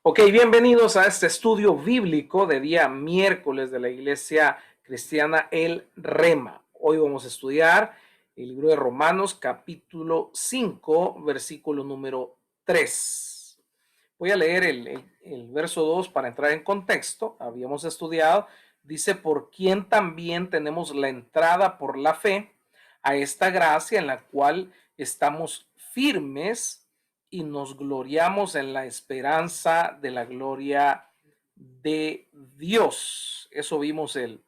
Ok, bienvenidos a este estudio bíblico de día miércoles de la Iglesia Cristiana El Rema. Hoy vamos a estudiar el libro de Romanos, capítulo 5, versículo número 3. Voy a leer el verso 2 para entrar en contexto. Habíamos estudiado, dice, por quien también tenemos la entrada por la fe a esta gracia en la cual estamos firmes y nos gloriamos en la esperanza de la gloria de Dios. Eso vimos el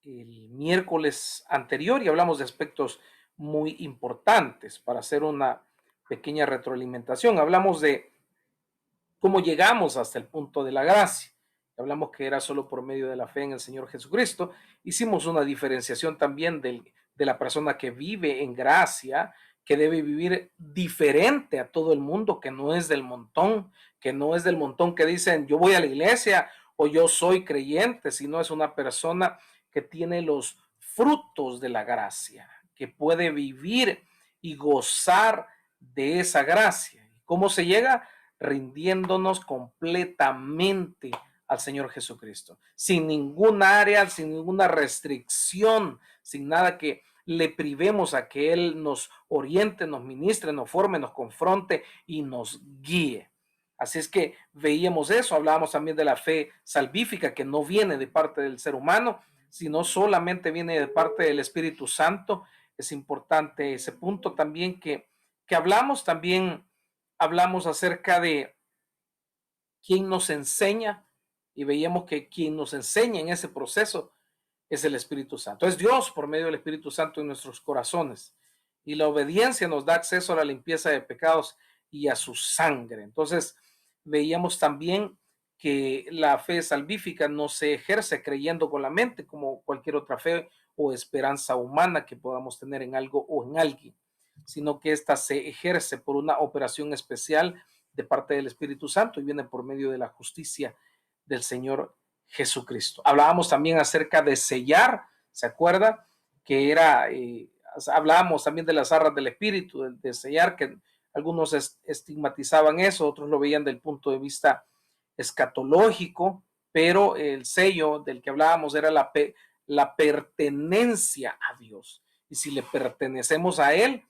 miércoles anterior y hablamos de aspectos muy importantes para hacer una pequeña retroalimentación. Hablamos de cómo llegamos hasta el punto de la gracia. Hablamos que era solo por medio de la fe en el Señor Jesucristo. Hicimos una diferenciación también de la persona que vive en gracia, que debe vivir diferente a todo el mundo, que no es del montón, que dicen yo voy a la iglesia o yo soy creyente, sino es una persona que tiene los frutos de la gracia, que puede vivir y gozar de esa gracia. ¿Cómo se llega? Rindiéndonos completamente al Señor Jesucristo, sin ningún área, sin ninguna restricción, sin nada que le privemos a que Él nos oriente, nos ministre, nos forme, nos confronte y nos guíe. Así es que veíamos eso, hablábamos también de la fe salvífica que no viene de parte del ser humano, sino solamente viene de parte del Espíritu Santo. Es importante ese punto también que hablamos acerca de quién nos enseña y veíamos que quien nos enseña en ese proceso es el Espíritu Santo. Es Dios por medio del Espíritu Santo en nuestros corazones. Y la obediencia nos da acceso a la limpieza de pecados y a su sangre. Entonces, veíamos también que la fe salvífica no se ejerce creyendo con la mente como cualquier otra fe o esperanza humana que podamos tener en algo o en alguien, sino que ésta se ejerce por una operación especial de parte del Espíritu Santo y viene por medio de la justicia del Señor Jesucristo. Hablábamos también acerca de sellar, ¿se acuerda? Que era, hablábamos también de las arras del Espíritu, de sellar, que algunos estigmatizaban eso, otros lo veían del punto de vista escatológico, pero el sello del que hablábamos era la pertenencia a Dios. Y si le pertenecemos a Él,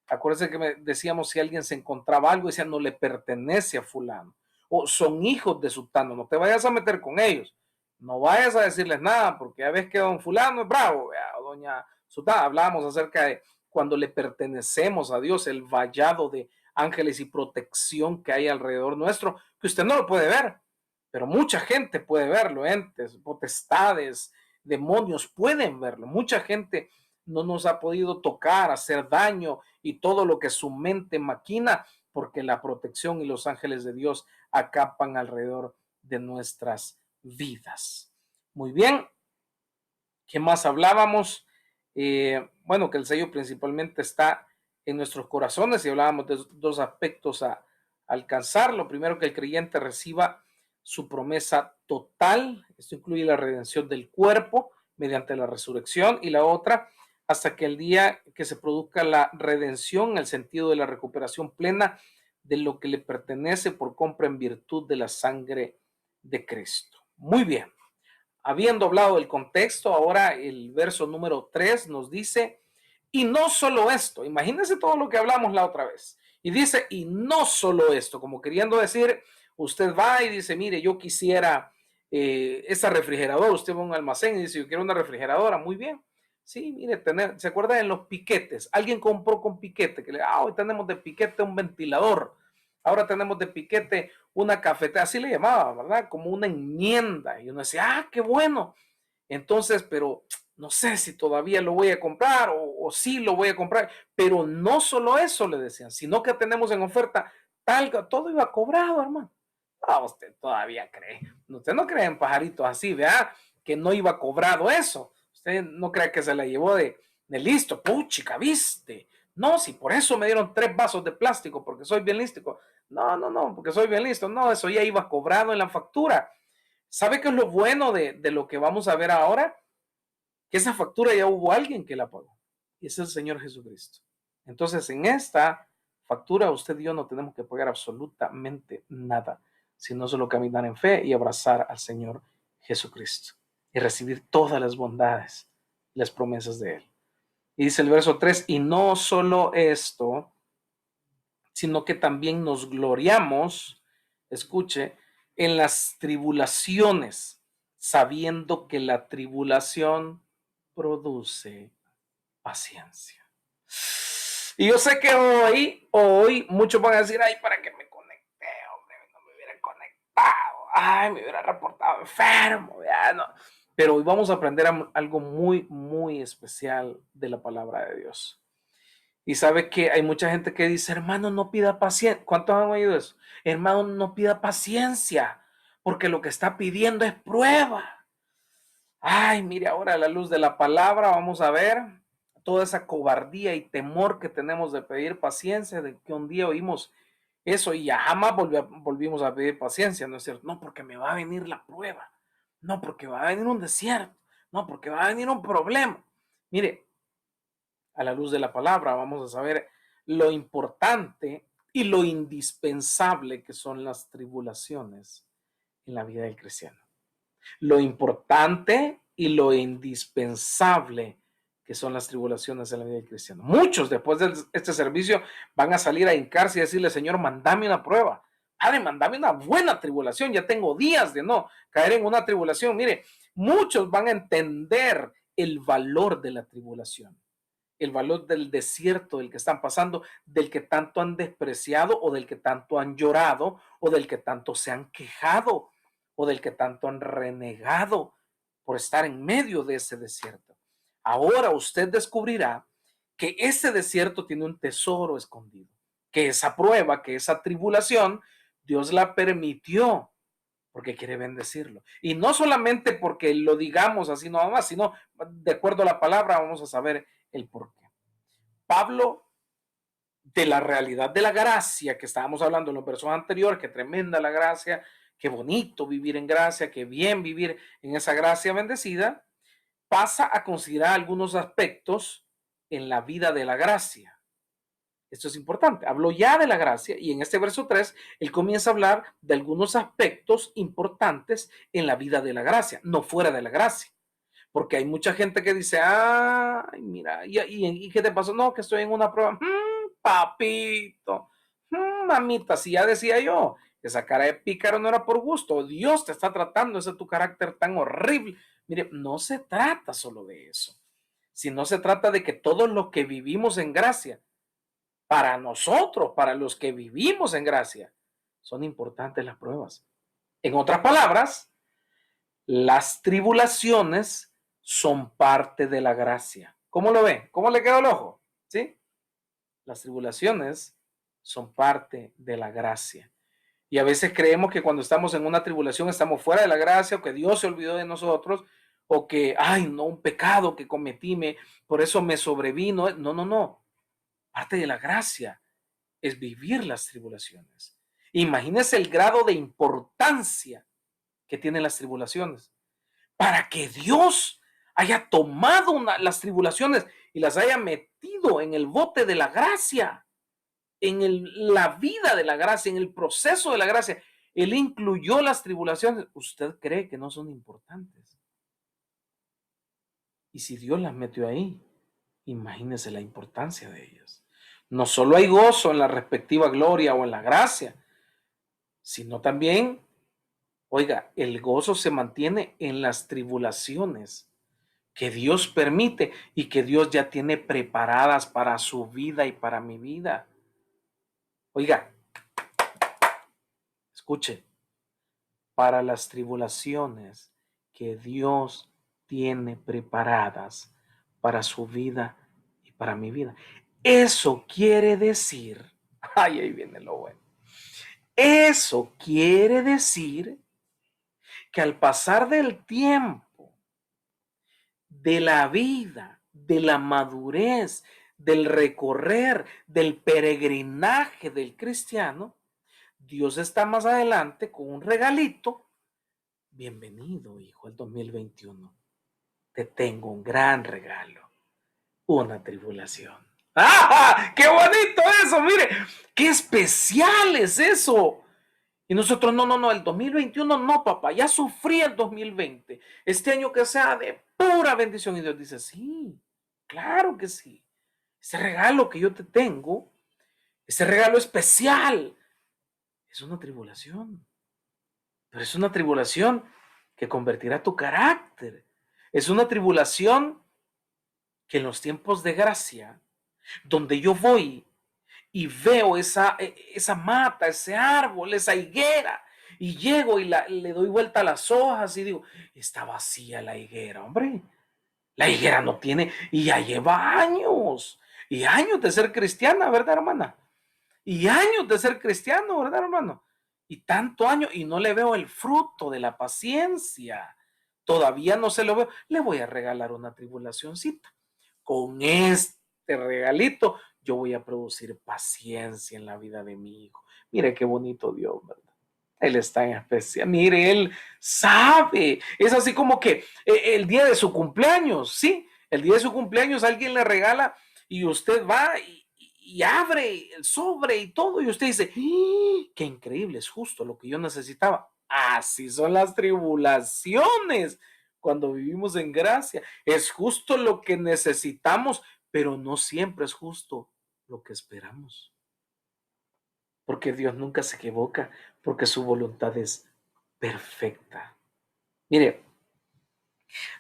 acuérdense que decíamos si alguien se encontraba algo, decía no le pertenece a fulano, o son hijos de sultano, no te vayas a meter con ellos, no vayas a decirles nada, porque ya ves que don fulano es bravo, o doña sultana. Hablábamos acerca de cuando le pertenecemos a Dios, el vallado de ángeles y protección que hay alrededor nuestro, que usted no lo puede ver, pero mucha gente puede verlo, entes, potestades, demonios pueden verlo, mucha gente no nos ha podido tocar, hacer daño y todo lo que su mente maquina, porque la protección y los ángeles de Dios acampan alrededor de nuestras vidas. Muy bien, ¿qué más hablábamos? Bueno, que el sello principalmente está en nuestros corazones y hablábamos de dos aspectos a alcanzar. Lo primero, que el creyente reciba su promesa total. Esto incluye la redención del cuerpo mediante la resurrección, y la otra, hasta que el día que se produzca la redención, en el sentido de la recuperación plena de lo que le pertenece por compra en virtud de la sangre de Cristo. Muy bien. Habiendo hablado del contexto, ahora el verso número 3 nos dice, y no solo esto, imagínense todo lo que hablamos la otra vez, y dice, y no solo esto, como queriendo decir, usted va y dice, mire, yo quisiera esta refrigeradora, usted va a un almacén y dice, yo quiero una refrigeradora, muy bien, sí, mire, ¿se acuerdan en los piquetes? Alguien compró con piquete, que hoy tenemos de piquete un ventilador, ahora tenemos de piquete una cafetera, así le llamaba, ¿verdad? Como una enmienda. Y uno decía, qué bueno. Entonces, pero no sé si todavía lo voy a comprar o sí lo voy a comprar. Pero no solo eso le decían, sino que tenemos en oferta tal, todo iba cobrado, hermano. Ah, usted todavía cree. Usted no cree en pajaritos así, ¿verdad? Que no iba cobrado eso. Usted no cree que se la llevó de listo. Puchica, viste. No, si por eso me dieron 3 vasos de plástico, porque soy bien listo. No, porque soy bien listo. No, eso ya iba cobrado en la factura. ¿Sabe qué es lo bueno de lo que vamos a ver ahora? Que esa factura ya hubo alguien que la pagó. Y es el Señor Jesucristo. Entonces, en esta factura, usted y yo no tenemos que pagar absolutamente nada. sino solo caminar en fe y abrazar al Señor Jesucristo y recibir todas las bondades, las promesas de Él. Y dice el verso 3, y no solo esto, sino que también nos gloriamos, escuche, en las tribulaciones, sabiendo que la tribulación produce paciencia. Y yo sé que hoy muchos van a decir, ay, ¿para qué me conecté, hombre? No me hubiera conectado, ay, me hubiera reportado enfermo, ya no. Pero hoy vamos a aprender algo muy, muy especial de la palabra de Dios. Y sabe que hay mucha gente que dice, hermano, no pida paciencia. ¿Cuántos han oído eso? Hermano, no pida paciencia, porque lo que está pidiendo es prueba. Ay, mire, ahora a la luz de la palabra vamos a ver toda esa cobardía y temor que tenemos de pedir paciencia, de que un día oímos eso y ya jamás volvimos a pedir paciencia, ¿no es cierto? No, porque me va a venir la prueba, no, porque va a venir un desierto, no, porque va a venir un problema. Mire, a la luz de la palabra vamos a saber lo importante y lo indispensable que son las tribulaciones en la vida del cristiano. Lo importante y lo indispensable que son las tribulaciones en la vida del cristiano. Muchos después de este servicio van a salir a hincarse y decirle, Señor, mandame una prueba. Padre, mandame una buena tribulación. Ya tengo días de no caer en una tribulación. Mire, muchos van a entender el valor de la tribulación, el valor del desierto del que están pasando, del que tanto han despreciado o del que tanto han llorado o del que tanto se han quejado o del que tanto han renegado por estar en medio de ese desierto. Ahora usted descubrirá que ese desierto tiene un tesoro escondido, que esa prueba, que esa tribulación, Dios la permitió porque quiere bendecirlo. Y no solamente porque lo digamos así nada más, sino de acuerdo a la palabra vamos a saber el por qué. Pablo, de la realidad de la gracia que estábamos hablando en los versos anteriores, que tremenda la gracia, qué bonito vivir en gracia, qué bien vivir en esa gracia bendecida, pasa a considerar algunos aspectos en la vida de la gracia. Esto es importante. Habló ya de la gracia y en este verso 3, él comienza a hablar de algunos aspectos importantes en la vida de la gracia, no fuera de la gracia. Porque hay mucha gente que dice, ay, mira, ¿y qué te pasó? No, que estoy en una prueba. Papito, mamita, si ya decía yo, esa cara de pícaro no era por gusto, Dios te está tratando, ese es tu carácter tan horrible. Mire, no se trata solo de eso, sino se trata de que todos los que vivimos en gracia, para nosotros, para los que vivimos en gracia, son importantes las pruebas. En otras palabras, las tribulaciones son parte de la gracia. ¿Cómo lo ven? ¿Cómo le quedó el ojo? ¿Sí? Las tribulaciones son parte de la gracia. Y a veces creemos que cuando estamos en una tribulación estamos fuera de la gracia, o que Dios se olvidó de nosotros, o que, ay, no, un pecado que cometí, por eso me sobrevino. No, no, no. Parte de la gracia es vivir las tribulaciones. Imagínese el grado de importancia que tienen las tribulaciones, para que Dios haya tomado las tribulaciones y las haya metido en el bote de la gracia, en la vida de la gracia, en el proceso de la gracia. Él incluyó las tribulaciones. ¿Usted cree que no son importantes? Y si Dios las metió ahí, imagínese la importancia de ellas. No solo hay gozo en la respectiva gloria o en la gracia, sino también, oiga, el gozo se mantiene en las tribulaciones que Dios permite y que Dios ya tiene preparadas para su vida y para mi vida. Oiga, escuche, para las tribulaciones que Dios tiene preparadas para su vida y para mi vida. Eso quiere decir, ay, ahí viene lo bueno. Eso quiere decir que al pasar del tiempo, de la vida, de la madurez, del recorrer, del peregrinaje del cristiano, Dios está más adelante con un regalito. Bienvenido, hijo, al 2021. Te tengo un gran regalo, una tribulación. ¡Ah! ¡Qué bonito eso! Mire, qué especial es eso. Y nosotros, no, no, no, el 2021 no, papá, ya sufrí el 2020. Este año que sea de pura bendición. Y Dios dice, sí, claro que sí. Ese regalo que yo te tengo, ese regalo especial, es una tribulación. Pero es una tribulación que convertirá tu carácter. Es una tribulación que en los tiempos de gracia, donde yo voy y veo esa mata, ese árbol, esa higuera, y llego y le doy vuelta a las hojas y digo, está vacía la higuera, hombre. La higuera no tiene, y ya lleva años, y años de ser cristiana, ¿verdad, hermana? Y años de ser cristiano, ¿verdad, hermano? Y tanto año, y no le veo el fruto de la paciencia. Todavía no se lo veo. Le voy a regalar una tribulacioncita. Con este regalito, yo voy a producir paciencia en la vida de mi hijo. Mire qué bonito Dios, ¿verdad? Él está en especial. Mire, él sabe. Es así como que el día de su cumpleaños, ¿sí? El día de su cumpleaños alguien le regala y usted va y abre el sobre y todo, y usted dice, ¡ah! ¡Qué increíble! Es justo lo que yo necesitaba. Así son las tribulaciones cuando vivimos en gracia. Es justo lo que necesitamos, pero no siempre es justo lo que esperamos. Porque Dios nunca se equivoca, porque su voluntad es perfecta. Mire,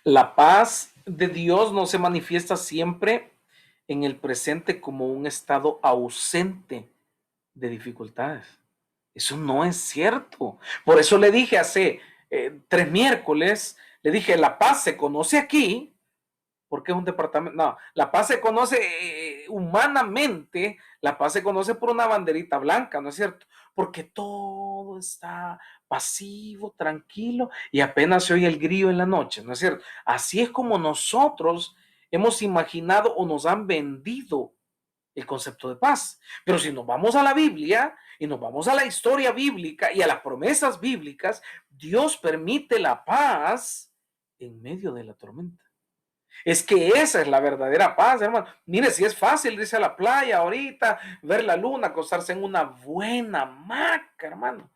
la paz de Dios no se manifiesta siempre en el presente como un estado ausente de dificultades. Eso no es cierto. Por eso le dije hace 3 miércoles, le dije, la paz se conoce aquí, porque es un departamento, no, la paz se conoce humanamente, la paz se conoce por una banderita blanca, ¿no es cierto? Porque todo está pasivo, tranquilo, y apenas se oye el grillo en la noche, ¿no es cierto? Así es como nosotros hemos imaginado o nos han vendido el concepto de paz. Pero si nos vamos a la Biblia y nos vamos a la historia bíblica y a las promesas bíblicas, Dios permite la paz en medio de la tormenta. Es que esa es la verdadera paz, hermano. Mire, si es fácil irse a la playa ahorita, ver la luna, acostarse en una buena hamaca, hermano.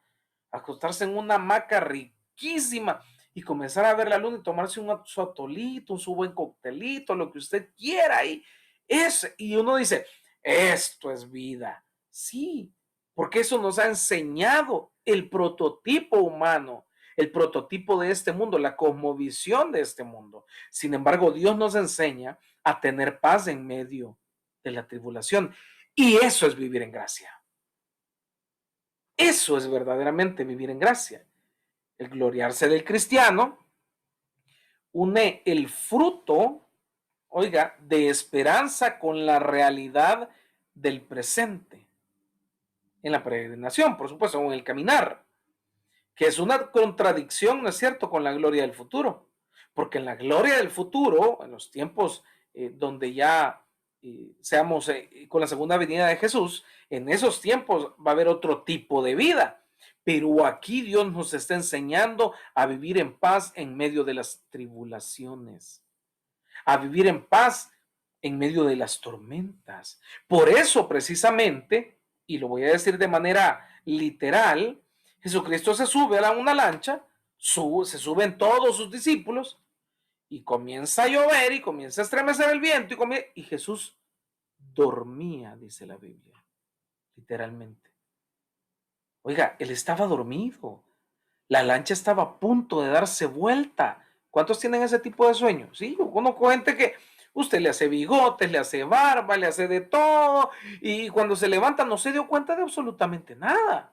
Acostarse en una hamaca riquísima y comenzar a ver la luna y tomarse su atolito, su buen coctelito, lo que usted quiera. Y uno dice, esto es vida. Sí, porque eso nos ha enseñado el prototipo humano, el prototipo de este mundo, la cosmovisión de este mundo. Sin embargo, Dios nos enseña a tener paz en medio de la tribulación. Y eso es vivir en gracia. Eso es verdaderamente vivir en gracia. El gloriarse del cristiano une el fruto, oiga, de esperanza con la realidad del presente. En la peregrinación, por supuesto, o en el caminar, que es una contradicción, ¿no es cierto?, con la gloria del futuro. Porque en la gloria del futuro, en los tiempos donde ya seamos con la segunda venida de Jesús, en esos tiempos va a haber otro tipo de vida. Pero aquí Dios nos está enseñando a vivir en paz en medio de las tribulaciones, a vivir en paz en medio de las tormentas. Por eso precisamente, y lo voy a decir de manera literal, Jesucristo se sube a una lancha, se suben todos sus discípulos y comienza a llover y comienza a estremecer el viento y Jesús dormía, dice la Biblia, literalmente. Oiga, él estaba dormido. La lancha estaba a punto de darse vuelta. ¿Cuántos tienen ese tipo de sueños? Sí, yo conozco gente que usted le hace bigotes, le hace barba, le hace de todo, y cuando se levanta no se dio cuenta de absolutamente nada.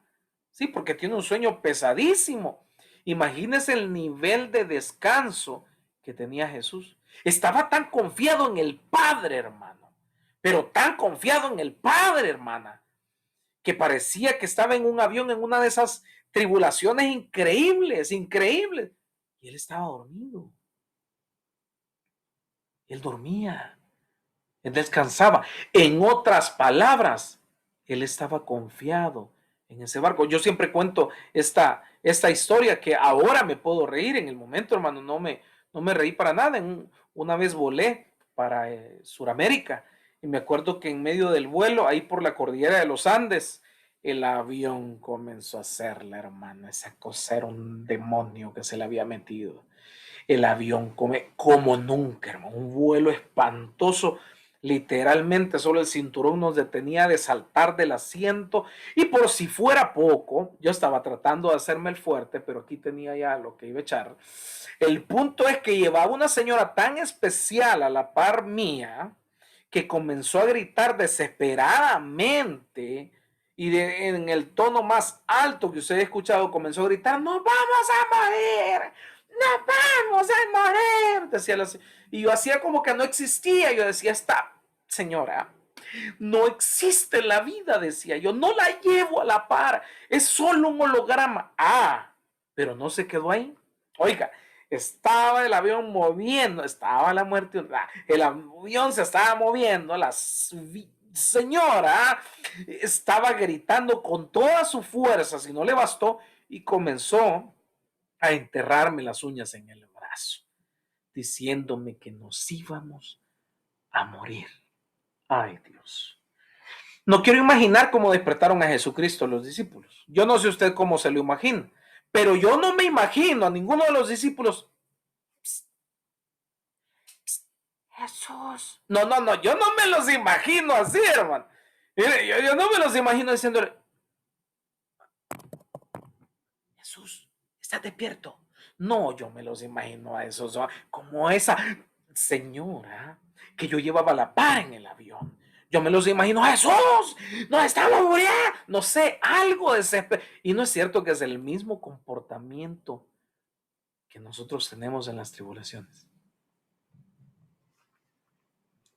Sí, porque tiene un sueño pesadísimo. Imagínese el nivel de descanso que tenía Jesús. Estaba tan confiado en el Padre, hermano, pero tan confiado en el Padre, hermana, que parecía que estaba en un avión en una de esas tribulaciones increíbles, increíbles. Y él estaba dormido. Él dormía. Él descansaba. En otras palabras, él estaba confiado en ese barco. Yo siempre cuento esta historia que ahora me puedo reír. En el momento, hermano, no me reí para nada. Una vez volé para Sudamérica y me acuerdo que en medio del vuelo, ahí por la cordillera de los Andes, el avión comenzó a hacerla, hermano. Esa cosa era un demonio que se le había metido. El avión como nunca, hermano. Un vuelo espantoso. Literalmente solo el cinturón nos detenía de saltar del asiento. Y por si fuera poco, yo estaba tratando de hacerme el fuerte, pero aquí tenía ya lo que iba a echar. El punto es que llevaba una señora tan especial a la par mía que comenzó a gritar desesperadamente y en el tono más alto que usted ha escuchado comenzó a gritar: ¡nos vamos a morir! ¡Nos vamos a morir! Decía la, y yo hacía como que no existía. Yo decía: esta señora no existe en la vida, decía yo, no la llevo a la par, es solo un holograma. Ah, pero no se quedó ahí. Oiga, estaba el avión moviendo, estaba la muerte, el avión se estaba moviendo, la señora estaba gritando con toda su fuerza, si no le bastó, y comenzó a enterrarme las uñas en el brazo, diciéndome que nos íbamos a morir. Ay, Dios. No quiero imaginar cómo despertaron a Jesucristo los discípulos. Yo no sé usted cómo se lo imagina, pero yo no me imagino a ninguno de los discípulos. Psst, psst, Jesús. No, no, no, yo no me los imagino así, hermano. Mire, yo no me los imagino diciéndole: Jesús, ¿estás despierto? No, yo me los imagino a esos, como esa señora que yo llevaba a la par en el avión. Yo me los imagino: Jesús, no estamos muriendo. No sé, algo desesperado. Y no es cierto que es el mismo comportamiento que nosotros tenemos en las tribulaciones.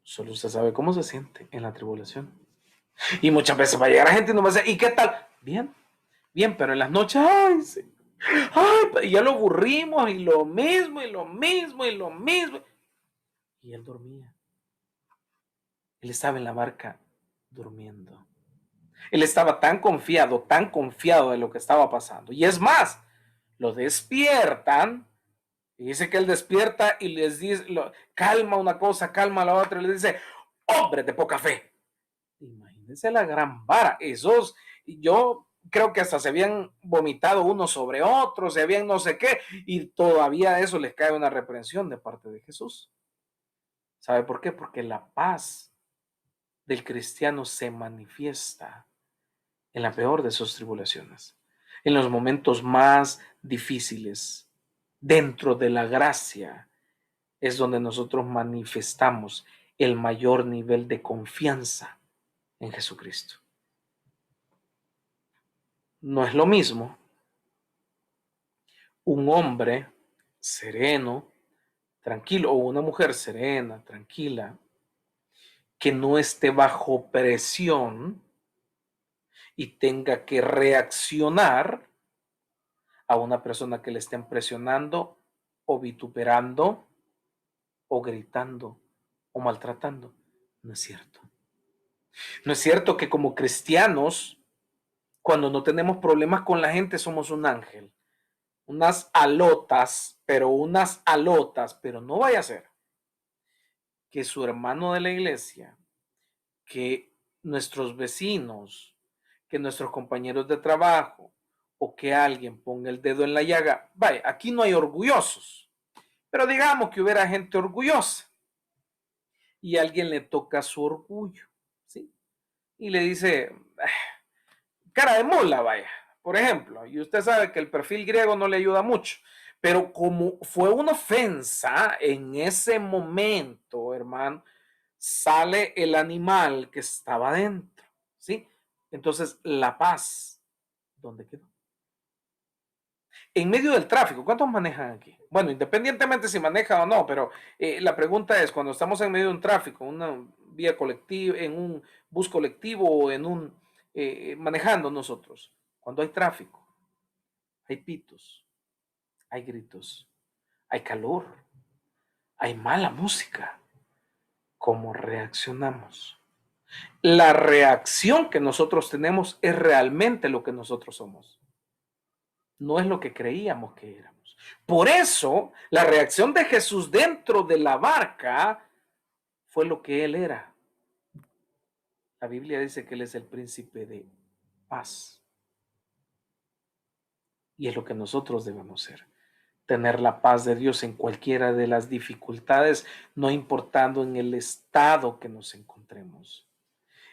Solo usted sabe cómo se siente en la tribulación. Y muchas veces va a llegar a gente y nos va a decir: ¿y qué tal? Bien, bien, pero en las noches, ay, sí. Ay, ya lo aburrimos y lo mismo y lo mismo y lo mismo. Y él dormía. Él estaba en la barca durmiendo. Él estaba tan confiado de lo que estaba pasando. Y es más, lo despiertan y dice que él despierta y les dice, calma una cosa, calma la otra, y les dice: hombre de poca fe. Imagínense la gran vara. Esos, yo creo que hasta se habían vomitado unos sobre otros, se habían no sé qué, y todavía de eso les cae una reprensión de parte de Jesús. ¿Sabe por qué? Porque la paz del cristiano se manifiesta en la peor de sus tribulaciones, en los momentos más difíciles. Dentro de la gracia es donde nosotros manifestamos el mayor nivel de confianza en Jesucristo. No es lo mismo un hombre sereno, tranquilo, o una mujer serena, tranquila, que no esté bajo presión y tenga que reaccionar a una persona que le estén presionando o vituperando o gritando o maltratando. No es cierto. No es cierto que como cristianos, cuando no tenemos problemas con la gente, somos un ángel. Unas alotas, pero no vaya a ser que su hermano de la iglesia, que nuestros vecinos, que nuestros compañeros de trabajo o que alguien ponga el dedo en la llaga. Vaya, aquí no hay orgullosos, pero digamos que hubiera gente orgullosa y a alguien le toca su orgullo, ¿sí? Y le dice: cara de mula, vaya, por ejemplo, y usted sabe que el perfil griego no le ayuda mucho, pero como fue una ofensa en ese momento, hermano, sale el animal que estaba dentro, ¿sí? Entonces, la paz, ¿dónde quedó? En medio del tráfico, ¿cuántos manejan aquí? Bueno, independientemente si maneja o no, pero la pregunta es, cuando estamos en medio de un tráfico, una vía colectiva, en un bus colectivo o en un manejando nosotros, cuando hay tráfico, hay pitos, hay gritos, hay calor, hay mala música. ¿Cómo reaccionamos? La reacción que nosotros tenemos es realmente lo que nosotros somos. No es lo que creíamos que éramos. Por eso, la reacción de Jesús dentro de la barca fue lo que él era. La Biblia dice que él es el príncipe de paz. Y es lo que nosotros debemos ser. Tener la paz de Dios en cualquiera de las dificultades, no importando en el estado que nos encontremos.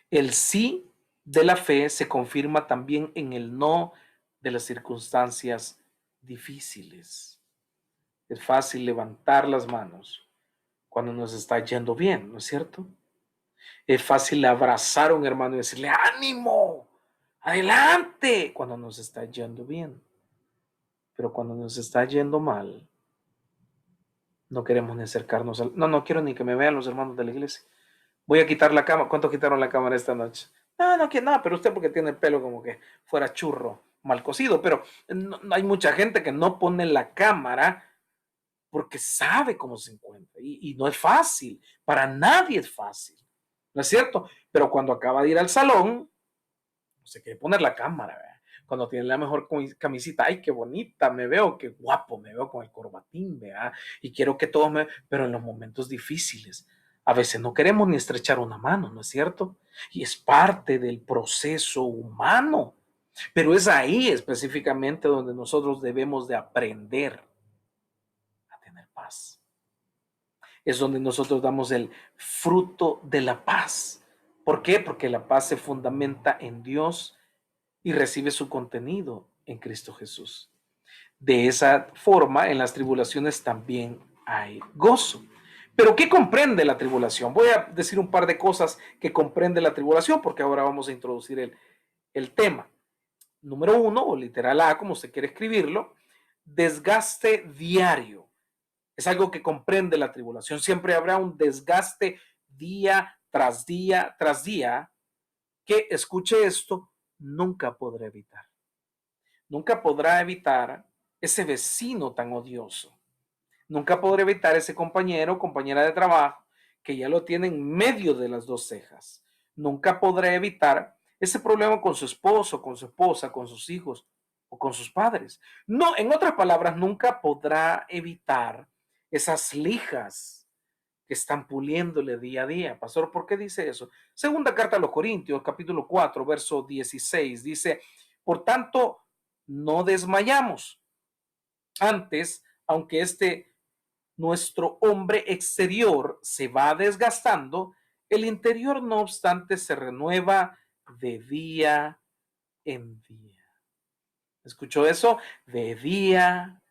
El sí de la fe se confirma también en el no de las circunstancias difíciles. Es fácil levantar las manos cuando nos está yendo bien, ¿no es cierto? Es fácil abrazar a un hermano y decirle, ánimo, adelante, cuando nos está yendo bien. Pero cuando nos está yendo mal, no queremos ni acercarnos al... No, no quiero ni que me vean los hermanos de la iglesia. Voy a quitar la cama. ¿Cuánto quitaron la cámara esta noche? No, no, que nada, pero usted porque tiene el pelo como que fuera churro, mal cocido. Pero no, hay mucha gente que no pone la cámara porque sabe cómo se encuentra. Y no es fácil. Para nadie es fácil. ¿No es cierto? Pero cuando acaba de ir al salón, no se quiere poner la cámara, ¿verdad? Cuando tiene la mejor camisita, ay, qué bonita me veo, qué guapo me veo con el corbatín, ¿verdad? Y quiero que todos me... Pero en los momentos difíciles, a veces no queremos ni estrechar una mano, ¿no es cierto? Y es parte del proceso humano. Pero es ahí específicamente donde nosotros debemos de aprender a tener paz. Es donde nosotros damos el fruto de la paz. ¿Por qué? Porque la paz se fundamenta en Dios y recibe su contenido en Cristo Jesús. De esa forma, en las tribulaciones también hay gozo. Pero ¿qué comprende la tribulación? Voy a decir un par de cosas que comprende la tribulación, porque ahora vamos a introducir el tema. Número uno, o literal A, como usted quiere escribirlo, desgaste diario. Es algo que comprende la tribulación. Siempre habrá un desgaste día tras día tras día que, escuche esto, nunca podrá evitar. Nunca podrá evitar ese vecino tan odioso. Nunca podrá evitar ese compañero o compañera de trabajo que ya lo tiene en medio de las dos cejas. Nunca podrá evitar ese problema con su esposo, con su esposa, con sus hijos o con sus padres. No, en otras palabras, nunca podrá evitar esas lijas que están puliéndole día a día. Pastor, ¿por qué dice eso? Segunda carta a los Corintios, capítulo 4, verso 16, dice, por tanto, no desmayamos. Antes, aunque nuestro hombre exterior se va desgastando, el interior, no obstante, se renueva de día en día. ¿Escuchó eso? De día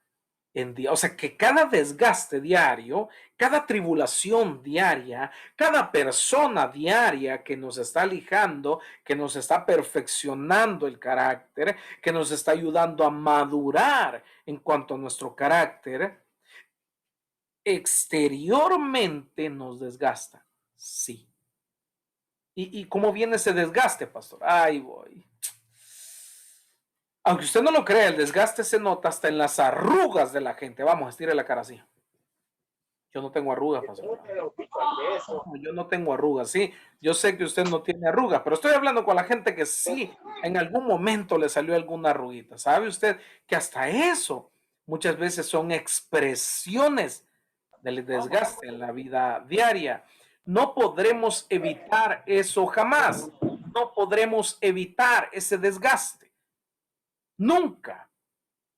en día. O sea que cada desgaste diario, cada tribulación diaria, cada persona diaria que nos está lijando, que nos está perfeccionando el carácter, que nos está ayudando a madurar en cuanto a nuestro carácter, exteriormente nos desgasta. Sí. ¿Y cómo viene ese desgaste, pastor? Ahí voy. Aunque usted no lo crea, el desgaste se nota hasta en las arrugas de la gente. Vamos, estire la cara así. Yo no tengo arrugas, pastor. Yo no tengo arrugas, sí. Yo sé que usted no tiene arrugas, pero estoy hablando con la gente que sí, en algún momento le salió alguna arruguita. ¿Sabe usted que hasta eso muchas veces son expresiones del desgaste en la vida diaria? No podremos evitar eso jamás. No podremos evitar ese desgaste. Nunca.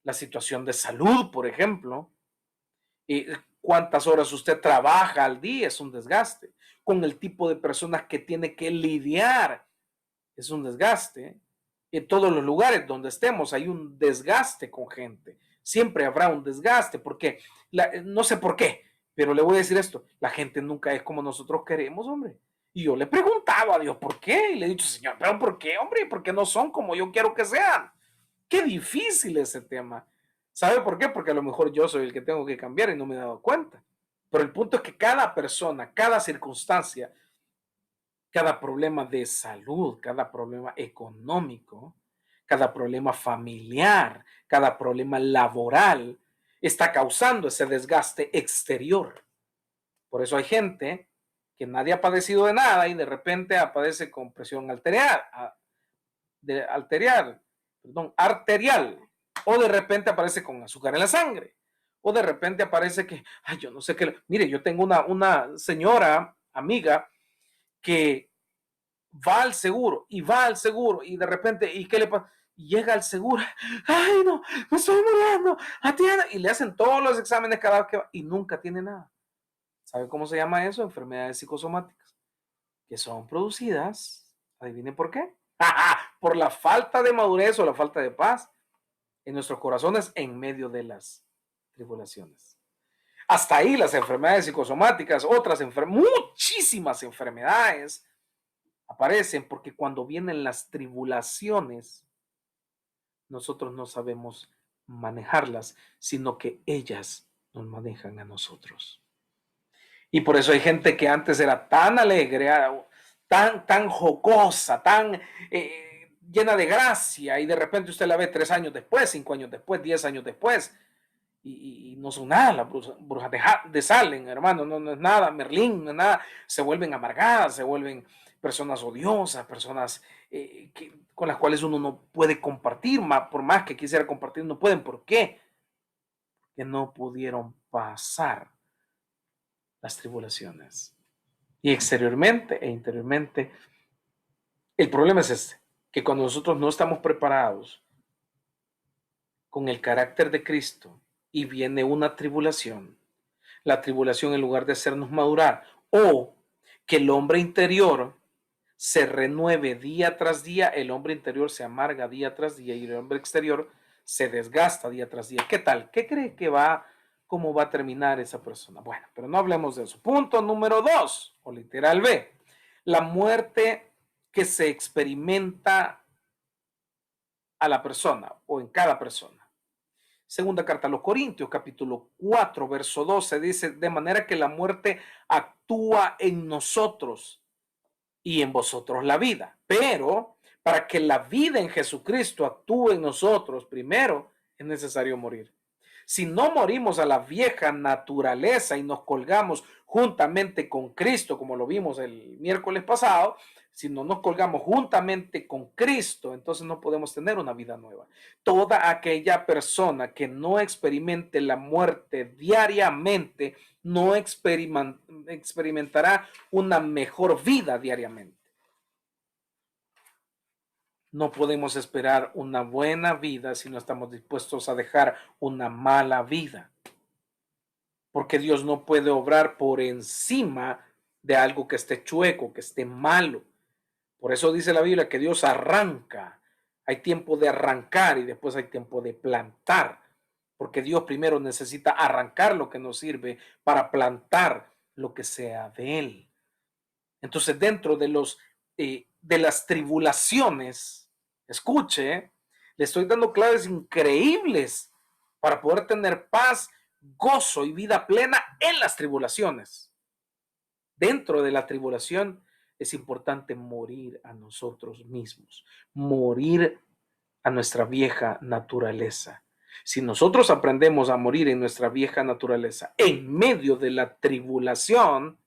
La situación de salud, por ejemplo, cuántas horas usted trabaja al día es un desgaste. Con el tipo de personas que tiene que lidiar es un desgaste. En todos los lugares donde estemos hay un desgaste con gente. Siempre habrá un desgaste porque no sé por qué, pero le voy a decir esto, la gente nunca es como nosotros queremos, hombre. Y yo le he preguntado a Dios por qué y le he dicho, Señor, pero ¿por qué, hombre? ¿Por qué no son como yo quiero que sean? Qué difícil ese tema. ¿Sabe por qué? Porque a lo mejor yo soy el que tengo que cambiar y no me he dado cuenta. Pero el punto es que cada persona, cada circunstancia, cada problema de salud, cada problema económico, cada problema familiar, cada problema laboral, está causando ese desgaste exterior. Por eso hay gente que nadie ha padecido de nada y de repente aparece con presión arterial, o de repente aparece con azúcar en la sangre, o de repente aparece que, ay, yo no sé qué, mire, yo tengo una señora amiga que va al seguro y va al seguro y de repente, ¿y qué le pasa? Llega al seguro, ay no, me estoy muriendo, atienda, y le hacen todos los exámenes cada vez que va y nunca tiene nada. ¿Sabe cómo se llama eso? Enfermedades psicosomáticas, que son producidas, adivinen por qué, por la falta de madurez o la falta de paz en nuestros corazones en medio de las tribulaciones. Hasta ahí las enfermedades psicosomáticas, muchísimas enfermedades aparecen porque cuando vienen las tribulaciones, nosotros no sabemos manejarlas, sino que ellas nos manejan a nosotros. Y por eso hay gente que antes era tan alegre, tan jocosa, tan llena de gracia, y de repente usted la ve 3 años después, 5 años después, 10 años después, y no son nada las brujas de Salem, hermano, no es nada, Merlín, no es nada, se vuelven amargadas, se vuelven personas odiosas, personas con las cuales uno no puede compartir, por más que quisiera compartir, no pueden. ¿Por qué? Que no pudieron pasar las tribulaciones. Y exteriormente e interiormente, el problema es este, que cuando nosotros no estamos preparados con el carácter de Cristo y viene una tribulación, la tribulación en lugar de hacernos madurar o que el hombre interior se renueve día tras día, el hombre interior se amarga día tras día y el hombre exterior se desgasta día tras día. ¿Qué tal? ¿Qué cree que cómo va a terminar esa persona? Bueno, pero no hablemos de eso. Punto número 2, o literal B, la muerte que se experimenta a la persona o en cada persona. Segunda carta a los Corintios, capítulo 4, verso 12, dice, de manera que la muerte actúa en nosotros y en vosotros la vida. Pero para que la vida en Jesucristo actúe en nosotros, primero es necesario morir. Si no morimos a la vieja naturaleza y nos colgamos juntamente con Cristo, como lo vimos el miércoles pasado, si no nos colgamos juntamente con Cristo, entonces no podemos tener una vida nueva. Toda aquella persona que no experimente la muerte diariamente, no experimentará una mejor vida diariamente. No podemos esperar una buena vida si no estamos dispuestos a dejar una mala vida. Porque Dios no puede obrar por encima de algo que esté chueco, que esté malo. Por eso dice la Biblia que Dios arranca. Hay tiempo de arrancar y después hay tiempo de plantar. Porque Dios primero necesita arrancar lo que nos sirve para plantar lo que sea de Él. Entonces, dentro de las tribulaciones, escuche, le estoy dando claves increíbles para poder tener paz, gozo y vida plena en las tribulaciones. Dentro de la tribulación es importante morir a nosotros mismos, morir a nuestra vieja naturaleza. Si nosotros aprendemos a morir en nuestra vieja naturaleza en medio de la tribulación,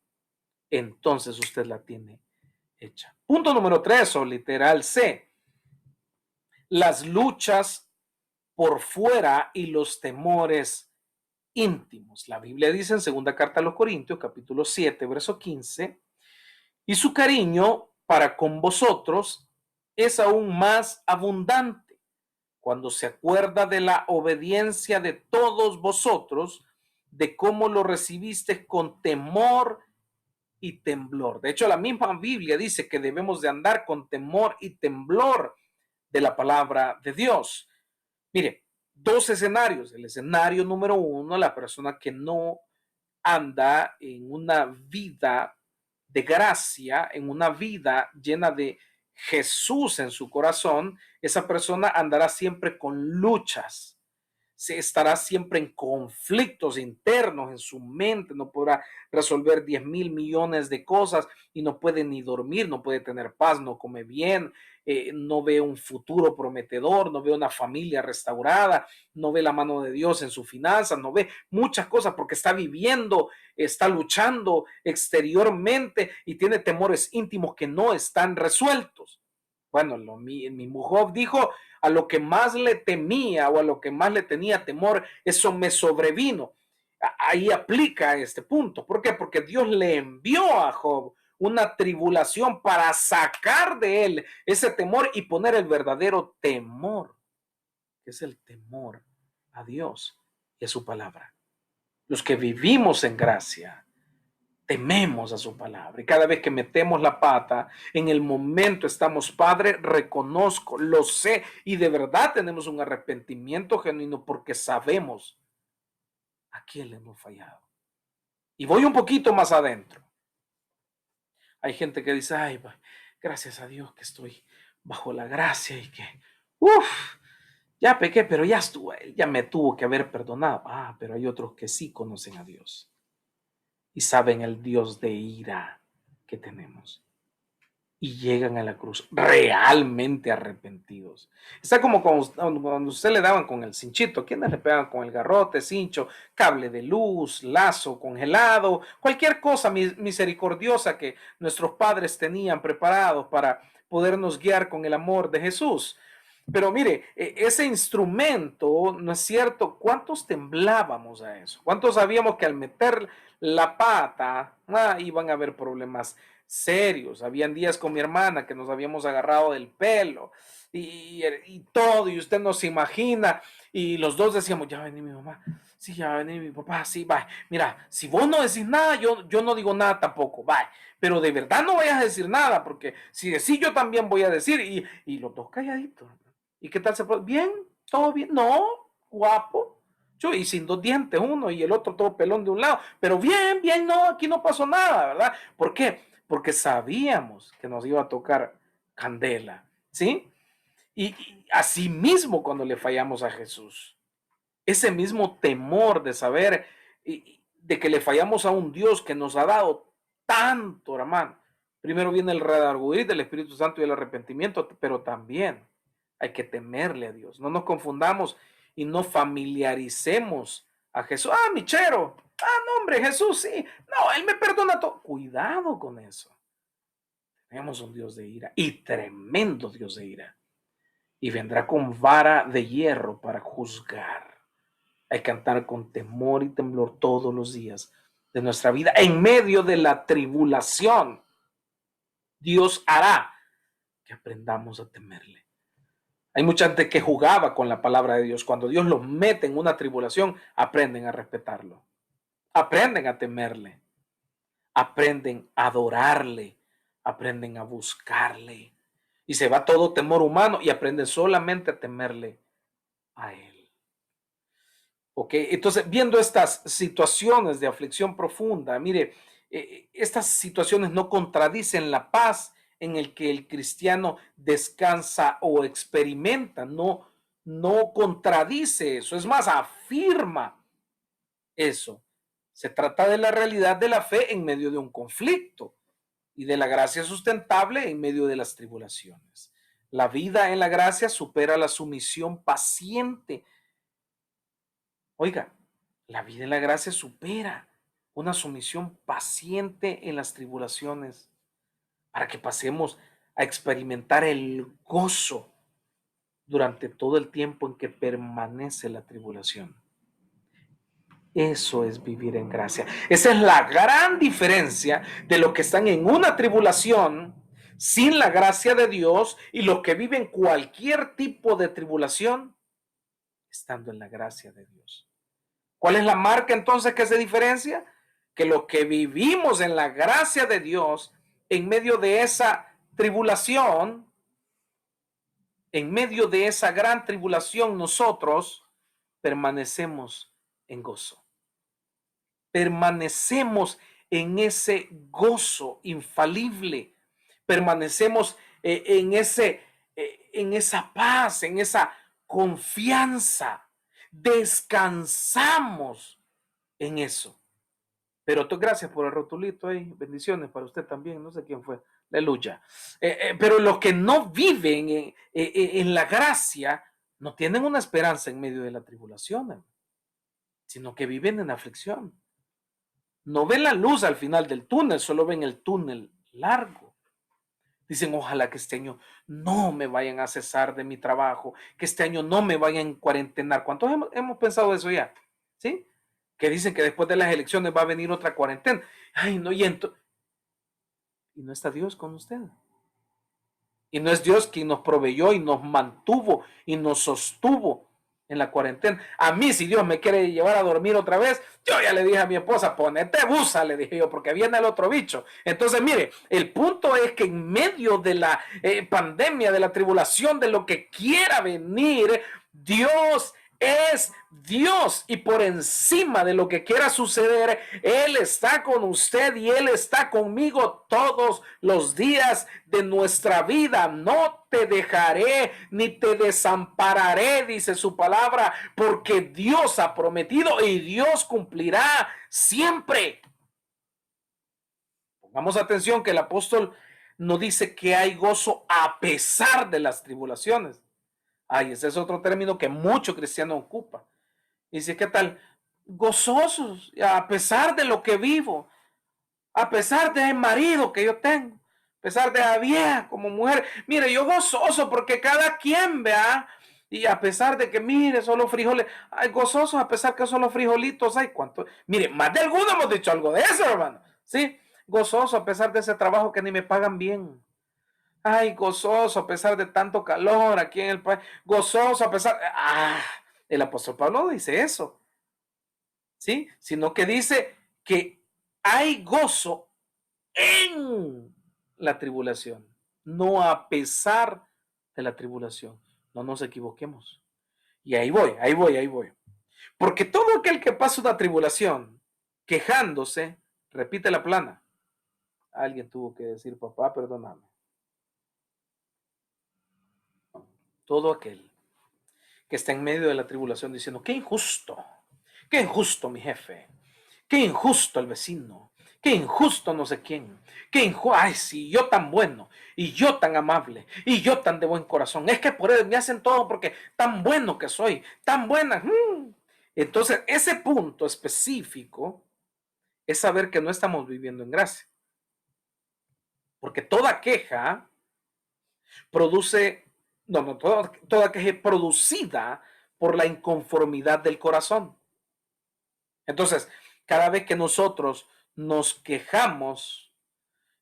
entonces usted la tiene hecha. Punto número 3, o literal C, las luchas por fuera y los temores íntimos. La Biblia dice en segunda carta a los Corintios, capítulo 7, verso 15, y su cariño para con vosotros es aún más abundante cuando se acuerda de la obediencia de todos vosotros, de cómo lo recibiste con temor y temblor. De hecho, la misma Biblia dice que debemos de andar con temor y temblor de la palabra de Dios. Mire, 2 escenarios. El escenario número 1, la persona que no anda en una vida de gracia, en una vida llena de Jesús en su corazón, esa persona andará siempre con luchas, se estará siempre en conflictos internos en su mente, no podrá resolver 10,000 millones de cosas y no puede ni dormir, no puede tener paz, no come bien, no ve un futuro prometedor, no ve una familia restaurada, no ve la mano de Dios en sus finanzas, no ve muchas cosas porque está viviendo, está luchando exteriormente y tiene temores íntimos que no están resueltos. Bueno, mi Job dijo, a lo que más le temía o a lo que más le tenía temor, eso me sobrevino. Ahí aplica este punto. ¿Por qué? Porque Dios le envió a Job una tribulación para sacar de él ese temor y poner el verdadero temor, que es el temor a Dios y a su palabra. Los que vivimos en gracia, tememos a su palabra. Y cada vez que metemos la pata, en el momento estamos, Padre, reconozco, lo sé, y de verdad tenemos un arrepentimiento genuino porque sabemos a quién le hemos fallado. Y voy un poquito más adentro. Hay gente que dice, ay, gracias a Dios que estoy bajo la gracia y que, ya pequé, pero ya estuve, ya me tuvo que haber perdonado. Ah, pero hay otros que sí conocen a Dios y saben el Dios de ira que tenemos. Y llegan a la cruz realmente arrepentidos. Está como cuando usted le daban con el cinchito. ¿Quiénes le pegaban con el garrote, cincho, cable de luz, lazo congelado, cualquier cosa misericordiosa que nuestros padres tenían preparados para podernos guiar con el amor de Jesús? Pero mire, ese instrumento, ¿no es cierto? ¿Cuántos temblábamos a eso? ¿Cuántos sabíamos que al meter la pata iban a haber problemas serios? Habían días con mi hermana que nos habíamos agarrado del pelo y todo, y usted no se imagina, y los dos decíamos, ya va a venir mi mamá, sí, ya va a venir mi papá, sí, va, mira, si vos no decís nada, yo no digo nada tampoco, va, pero de verdad no vayas a decir nada, porque si decís yo también voy a decir, y los dos calladitos. ¿Y qué tal se fue? Bien, todo bien, no, guapo. Yo, y sin dos dientes uno y el otro todo pelón de un lado, pero bien, bien, no, aquí no pasó nada, ¿verdad? ¿Por qué? Porque sabíamos que nos iba a tocar candela, ¿sí? Y así mismo cuando le fallamos a Jesús, ese mismo temor de saber de que le fallamos a un Dios que nos ha dado tanto, hermano. Primero viene el redarguir del Espíritu Santo y el arrepentimiento, pero también hay que temerle a Dios. No nos confundamos y no familiaricemos a Jesús. Ah, michero. Ah, no, hombre, Jesús, sí. No, Él me perdona todo. Cuidado con eso. Tenemos un Dios de ira y tremendo Dios de ira. Y vendrá con vara de hierro para juzgar. Hay que cantar con temor y temblor todos los días de nuestra vida. En medio de la tribulación, Dios hará que aprendamos a temerle. Hay mucha gente que jugaba con la palabra de Dios. Cuando Dios los mete en una tribulación, aprenden a respetarlo. Aprenden a temerle. Aprenden a adorarle. Aprenden a buscarle. Y se va todo temor humano y aprenden solamente a temerle a Él. Ok, entonces viendo estas situaciones de aflicción profunda, mire, estas situaciones no contradicen la paz en el que el cristiano descansa o experimenta, no contradice eso, es más, afirma eso. Se trata de la realidad de la fe en medio de un conflicto y de la gracia sustentable en medio de las tribulaciones. La vida en la gracia supera la sumisión paciente. Oiga, la vida en la gracia supera una sumisión paciente en las tribulaciones para que pasemos a experimentar el gozo durante todo el tiempo en que permanece la tribulación. Eso es vivir en gracia. Esa es la gran diferencia de los que están en una tribulación sin la gracia de Dios y los que viven cualquier tipo de tribulación estando en la gracia de Dios. ¿Cuál es la marca entonces que se diferencia? Que lo que vivimos en la gracia de Dios, en medio de esa tribulación, en medio de esa gran tribulación, nosotros permanecemos en gozo. Permanecemos en ese gozo infalible. Permanecemos en esa paz, en esa confianza. Descansamos en eso. Pero tú, gracias por el rotulito ahí. Bendiciones para usted también. No sé quién fue. Aleluya. Pero los que no viven en la gracia no tienen una esperanza en medio de la tribulación, sino que viven en aflicción. No ven la luz al final del túnel, solo ven el túnel largo. Dicen, ojalá que este año no me vayan a cesar de mi trabajo, que este año no me vayan a cuarentenar. ¿Cuántos hemos pensado eso ya? ¿Sí? Que dicen que después de las elecciones va a venir otra cuarentena. Ay, no, y no está Dios con usted. Y no es Dios quien nos proveyó y nos mantuvo y nos sostuvo en la cuarentena. A mí, si Dios me quiere llevar a dormir otra vez, yo ya le dije a mi esposa, ponete busa, le dije yo, porque viene el otro bicho. Entonces, mire, el punto es que en medio de la pandemia, de la tribulación, de lo que quiera venir, Dios es Dios, y por encima de lo que quiera suceder, Él está con usted y Él está conmigo todos los días de nuestra vida. No te dejaré ni te desampararé, dice su palabra, porque Dios ha prometido y Dios cumplirá siempre. Pongamos atención que el apóstol no dice que hay gozo a pesar de las tribulaciones. Ay, ese es otro término que mucho cristiano ocupa. Dice, ¿qué tal? Gozosos, a pesar de lo que vivo, a pesar del marido que yo tengo, a pesar de la vieja como mujer. Mire, yo gozoso porque cada quien vea, y a pesar de que, mire, solo frijoles, ay, gozosos a pesar que solo frijolitos, ay, cuánto. Mire, más de alguno hemos dicho algo de eso, hermano, ¿sí? Gozoso a pesar de ese trabajo que ni me pagan bien. Ay, gozoso a pesar de tanto calor aquí en el país. Gozoso a pesar. El apóstol Pablo no dice eso, ¿sí? Sino que dice que hay gozo en la tribulación, no a pesar de la tribulación. No nos equivoquemos. Y ahí voy. Porque todo aquel que pasa una tribulación quejándose, repite la plana. Alguien tuvo que decir, papá, perdóname. Todo aquel que está en medio de la tribulación diciendo, qué injusto mi jefe, qué injusto el vecino, qué injusto no sé quién, qué injusto, ay, sí, yo tan bueno, y yo tan amable, y yo tan de buen corazón, es que por él me hacen todo porque tan bueno que soy, tan buena. Entonces, ese punto específico es saber que no estamos viviendo en gracia, porque toda queja produce, no, toda queja es producida por la inconformidad del corazón. Entonces, cada vez que nosotros nos quejamos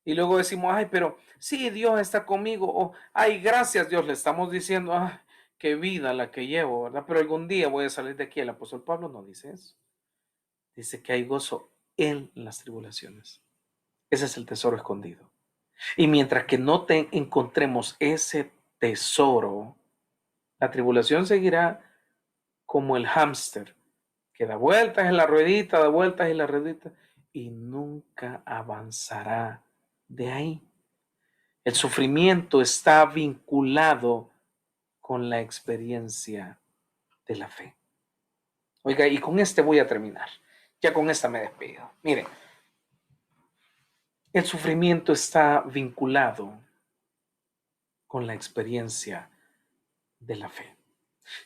y luego decimos, ay, pero sí, Dios está conmigo, o ay, gracias Dios, le estamos diciendo, ay, qué vida la que llevo, ¿verdad? Pero algún día voy a salir de aquí. El apóstol Pablo no dice eso. Dice que hay gozo en las tribulaciones. Ese es el tesoro escondido. Y mientras que no te encontremos ese tesoro, la tribulación seguirá como el hámster que da vueltas en la ruedita, da vueltas en la ruedita y nunca avanzará de ahí. El sufrimiento está vinculado con la experiencia de la fe. Oiga, y con este voy a terminar. Ya con esta me despido. Miren, el sufrimiento está vinculado con la experiencia de la fe.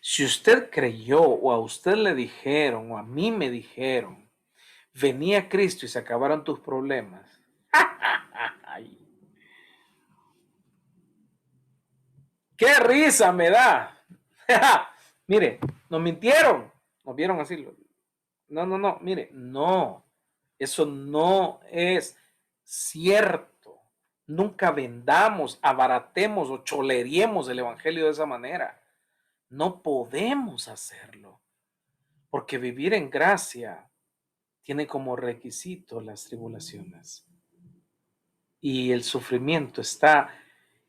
Si usted creyó o a usted le dijeron o a mí me dijeron, venía Cristo y se acabaron tus problemas. Ay, ¡qué risa me da! Mire, nos mintieron, nos vieron así. No, mire, no, eso no es cierto. Nunca vendamos, abaratemos o choleriemos el evangelio de esa manera. No podemos hacerlo, porque vivir en gracia tiene como requisito las tribulaciones. Y el sufrimiento está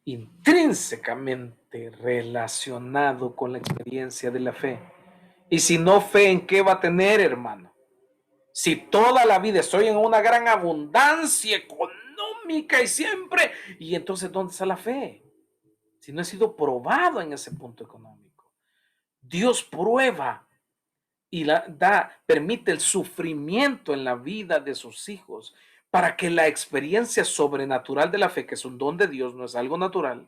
intrínsecamente relacionado con la experiencia de la fe. Y si no fe, ¿en qué va a tener, hermano? Si toda la vida estoy en una gran abundancia económica y siempre, y entonces ¿dónde está la fe? Si no he sido probado en ese punto económico. Dios prueba y permite el sufrimiento en la vida de sus hijos para que la experiencia sobrenatural de la fe, que es un don de Dios, no es algo natural,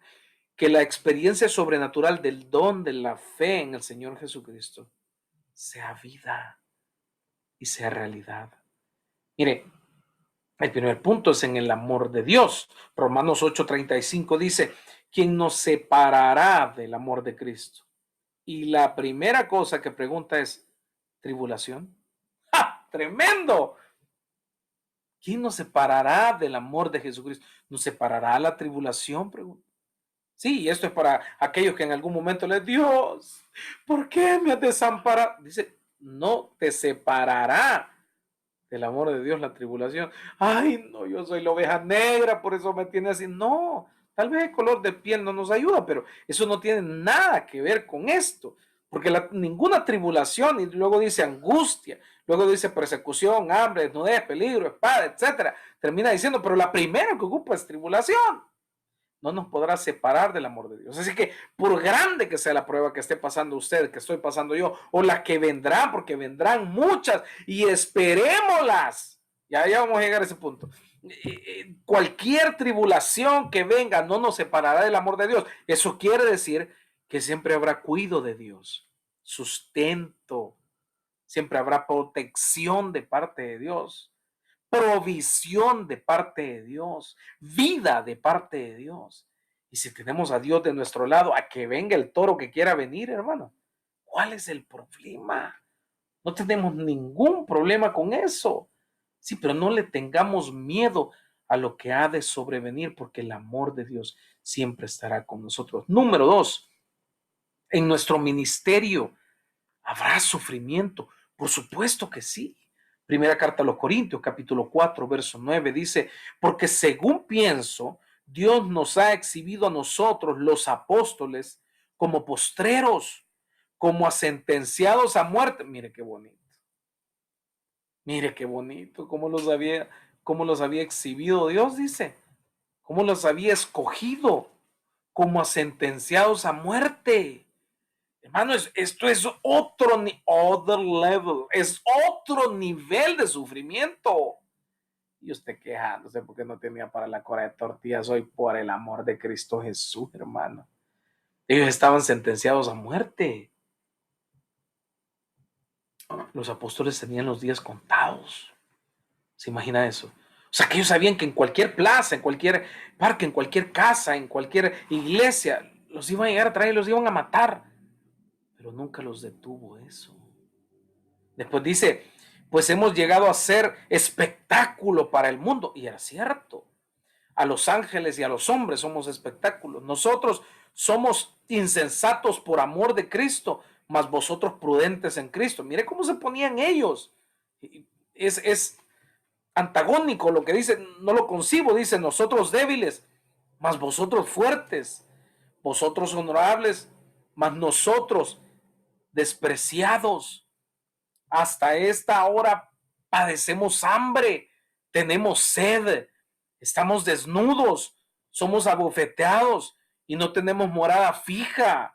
que la experiencia sobrenatural del don de la fe en el Señor Jesucristo sea vida y sea realidad. Mire, el primer punto es en el amor de Dios. Romanos 8:35 dice, ¿quién nos separará del amor de Cristo? Y la primera cosa que pregunta es, ¿tribulación? ¡Ja! ¡Tremendo! ¿Quién nos separará del amor de Jesucristo? ¿Nos separará la tribulación? Pregunta. Sí, y esto es para aquellos que en algún momento les, Dios, ¿por qué me has desamparado? Dice, no te separará del amor de Dios la tribulación. Ay, no, yo soy la oveja negra, por eso me tiene así. No, tal vez el color de piel no nos ayuda, pero eso no tiene nada que ver con esto, porque ninguna tribulación, y luego dice angustia, luego dice persecución, hambre, desnudez, peligro, espada, etcétera. Termina diciendo, pero la primera que ocupa es tribulación. No nos podrá separar del amor de Dios. Así que por grande que sea la prueba que esté pasando usted, que estoy pasando yo, o la que vendrán, porque vendrán muchas y esperémoslas. Ya vamos a llegar a ese punto. Cualquier tribulación que venga no nos separará del amor de Dios. Eso quiere decir que siempre habrá cuidado de Dios, sustento, siempre habrá protección de parte de Dios, provisión de parte de Dios, vida de parte de Dios. Y si tenemos a Dios de nuestro lado, a que venga el toro que quiera venir, hermano, ¿cuál es el problema? No tenemos ningún problema con eso. Sí, pero no le tengamos miedo a lo que ha de sobrevenir, porque el amor de Dios siempre estará con nosotros. Número 2, en nuestro ministerio habrá sufrimiento. Por supuesto que sí. Primera carta a los Corintios, capítulo 4, verso 9, dice, porque según pienso, Dios nos ha exhibido a nosotros, los apóstoles, como postreros, como a sentenciados a muerte. Mire qué bonito. Mire qué bonito, cómo los había exhibido Dios, dice, cómo los había escogido, como a sentenciados a muerte. Hermano, esto es other level, es otro nivel de sufrimiento. Y usted quejándose porque no tenía para la cora de tortillas hoy por el amor de Cristo Jesús, hermano. Ellos estaban sentenciados a muerte. Los apóstoles tenían los días contados. ¿Se imagina eso? O sea, que ellos sabían que en cualquier plaza, en cualquier parque, en cualquier casa, en cualquier iglesia, los iban a llegar a traer, los iban a matar. Pero nunca los detuvo eso. Después dice, pues hemos llegado a ser espectáculo para el mundo. Y era cierto. A los ángeles y a los hombres somos espectáculos. Nosotros somos insensatos por amor de Cristo, mas vosotros prudentes en Cristo. Mire cómo se ponían ellos. Es antagónico lo que dice, no lo concibo. Dice, nosotros débiles, mas vosotros fuertes. Vosotros honorables, mas nosotros despreciados. Hasta esta hora padecemos hambre, tenemos sed, estamos desnudos, somos abofeteados y no tenemos morada fija.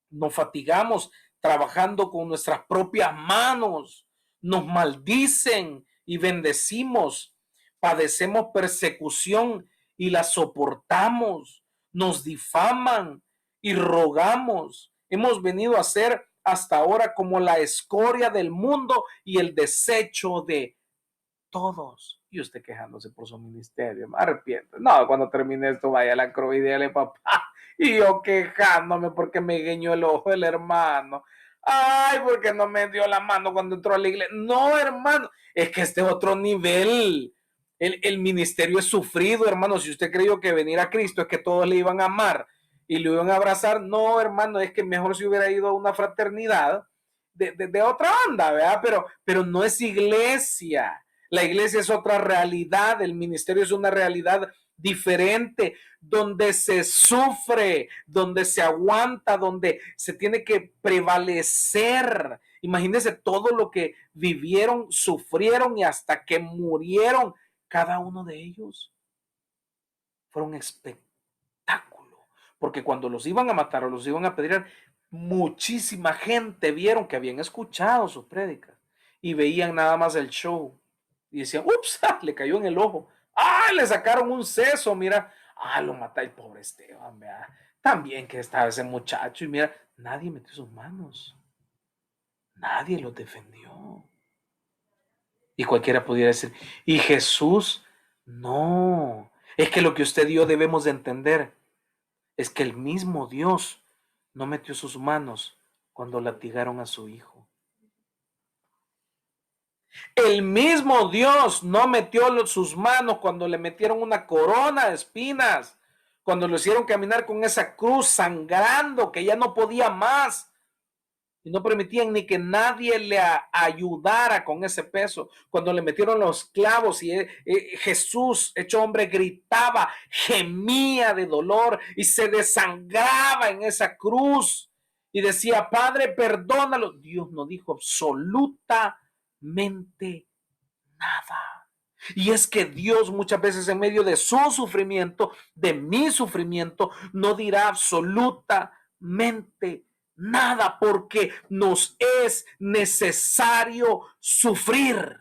Nos fatigamos trabajando con nuestras propias manos, nos maldicen y bendecimos, padecemos persecución y la soportamos, nos difaman y rogamos. Hemos venido a ser hasta ahora como la escoria del mundo y el desecho de todos. Y usted quejándose por su ministerio, me arrepiento. No, cuando termine esto, vaya a la cruz y dile, papá. Y yo quejándome porque me guiñó el ojo el hermano. Ay, porque no me dio la mano cuando entró a la iglesia. No, hermano, es que este es otro nivel. El ministerio es sufrido, hermano. Si usted creyó que venir a Cristo es que todos le iban a amar y le iban a abrazar, no, hermano, es que mejor si hubiera ido a una fraternidad de otra onda, ¿verdad? Pero no es iglesia. La iglesia es otra realidad, el ministerio es una realidad diferente, donde se sufre, donde se aguanta, donde se tiene que prevalecer. Imagínense todo lo que vivieron, sufrieron y hasta que murieron cada uno de ellos. Fue un espectáculo, porque cuando los iban a matar o los iban a pedir, muchísima gente vieron que habían escuchado sus prédicas y veían nada más el show y decían, ups, le cayó en el ojo, le sacaron un seso, mira, lo matáis, pobre Esteban, vea, también que estaba ese muchacho y mira, nadie metió sus manos, nadie lo defendió. Y cualquiera pudiera decir, ¿y Jesús? No, es que lo que usted y yo debemos de entender es que el mismo Dios no metió sus manos cuando latigaron a su hijo. El mismo Dios no metió sus manos cuando le metieron una corona de espinas, cuando lo hicieron caminar con esa cruz sangrando, que ya no podía más. Y no permitían ni que nadie le ayudara con ese peso. Cuando le metieron los clavos y Jesús, hecho hombre, gritaba, gemía de dolor y se desangraba en esa cruz y decía, Padre, perdónalo. Dios no dijo absolutamente nada. Y es que Dios muchas veces en medio de su sufrimiento, de mi sufrimiento, no dirá absolutamente nada porque nos es necesario sufrir,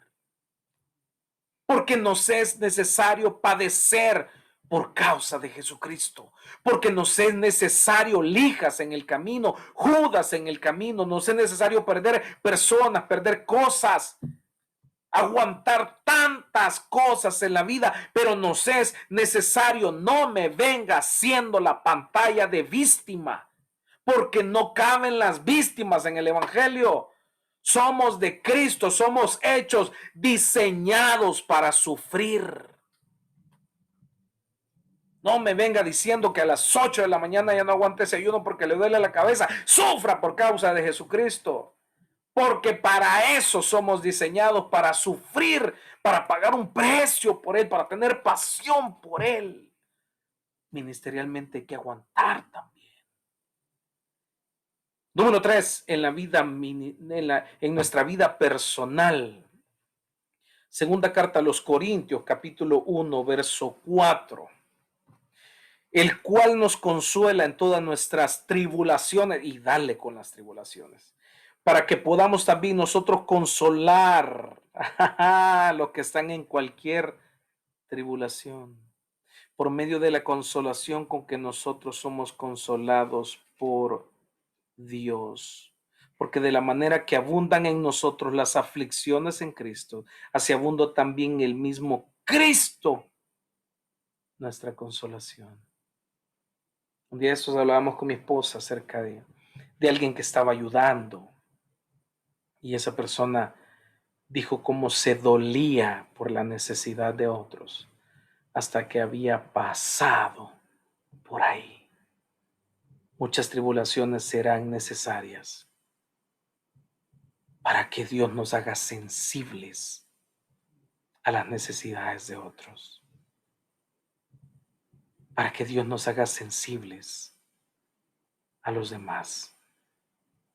porque nos es necesario padecer por causa de Jesucristo, porque nos es necesario lijas en el camino, Judas en el camino, nos es necesario perder personas, perder cosas, aguantar tantas cosas en la vida, pero nos es necesario. No me venga siendo la pantalla de víctima, porque no caben las víctimas en el evangelio. Somos de Cristo, somos hechos, diseñados para sufrir. No me venga diciendo que a las 8 de la mañana ya no aguante ese ayuno porque le duele la cabeza. Sufra por causa de Jesucristo. Porque para eso somos diseñados, para sufrir, para pagar un precio por Él, para tener pasión por Él. Ministerialmente hay que aguantar también. Número 3, en la vida, en nuestra vida personal. Segunda carta a los Corintios, capítulo 1, verso 4. El cual nos consuela en todas nuestras tribulaciones, y dale con las tribulaciones, para que podamos también nosotros consolar a los que están en cualquier tribulación, por medio de la consolación con que nosotros somos consolados por Dios. Porque de la manera que abundan en nosotros las aflicciones en Cristo, así abundó también el mismo Cristo, nuestra consolación. Un día de estos hablábamos con mi esposa acerca de alguien que estaba ayudando y esa persona dijo cómo se dolía por la necesidad de otros hasta que había pasado por ahí. Muchas tribulaciones serán necesarias para que Dios nos haga sensibles a las necesidades de otros, para que Dios nos haga sensibles a los demás.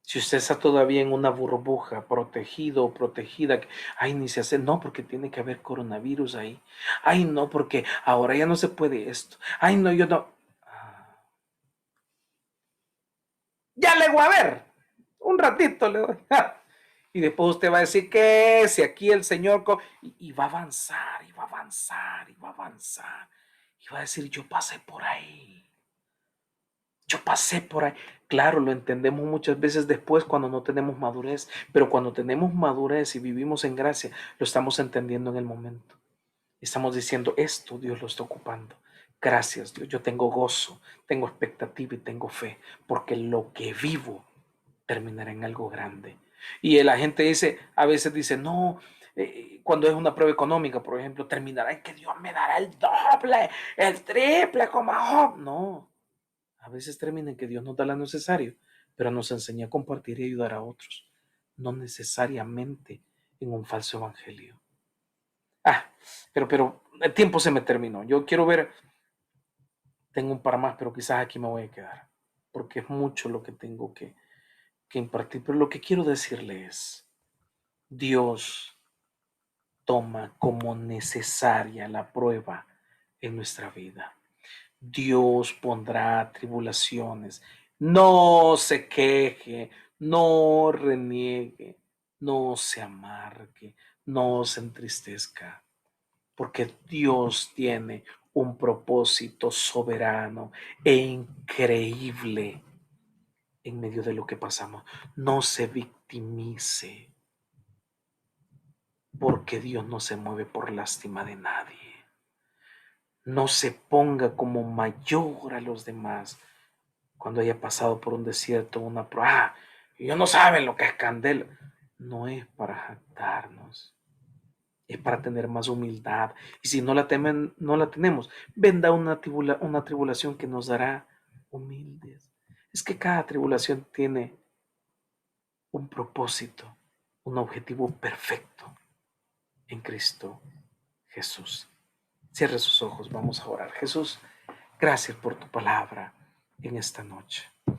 Si usted está todavía en una burbuja, protegido o protegida, ay, ni se hace, no, porque tiene que haber coronavirus ahí. Ay, no, porque ahora ya no se puede esto. Ay, no, yo no. Ya le voy a ver. Un ratito le doy. Y después usted va a decir que si aquí el Señor y va a avanzar, y va a avanzar, y va a avanzar. Y va a decir, yo pasé por ahí. Yo pasé por ahí. Claro, lo entendemos muchas veces después cuando no tenemos madurez, pero cuando tenemos madurez y vivimos en gracia, lo estamos entendiendo en el momento. Estamos diciendo, esto Dios lo está ocupando. Gracias, Dios. Yo tengo gozo, tengo expectativa y tengo fe, porque lo que vivo terminará en algo grande. Y la gente dice, a veces dice, no, cuando es una prueba económica, por ejemplo, terminará en que Dios me dará el doble, el triple como a Job. No, a veces termina en que Dios nos da lo necesario, pero nos enseña a compartir y ayudar a otros, no necesariamente en un falso evangelio. Pero el tiempo se me terminó. Yo quiero ver, tengo un par más, pero quizás aquí me voy a quedar, porque es mucho lo que tengo que impartir. Pero lo que quiero decirle es, Dios toma como necesaria la prueba en nuestra vida. Dios pondrá tribulaciones. No se queje, no reniegue, no se amargue, no se entristezca, porque Dios tiene un propósito soberano e increíble en medio de lo que pasamos. No se victimice, porque Dios no se mueve por lástima de nadie. No se ponga como mayor a los demás cuando haya pasado por un desierto, una prueba. Ellos no saben lo que es candela. No es para jactarnos, es para tener más humildad. Y si no la tenemos, vendrá una tribulación que nos dará humildes. Es que cada tribulación tiene un propósito, un objetivo perfecto en Cristo Jesús. Cierre sus ojos, vamos a orar. Jesús, gracias por tu palabra en esta noche.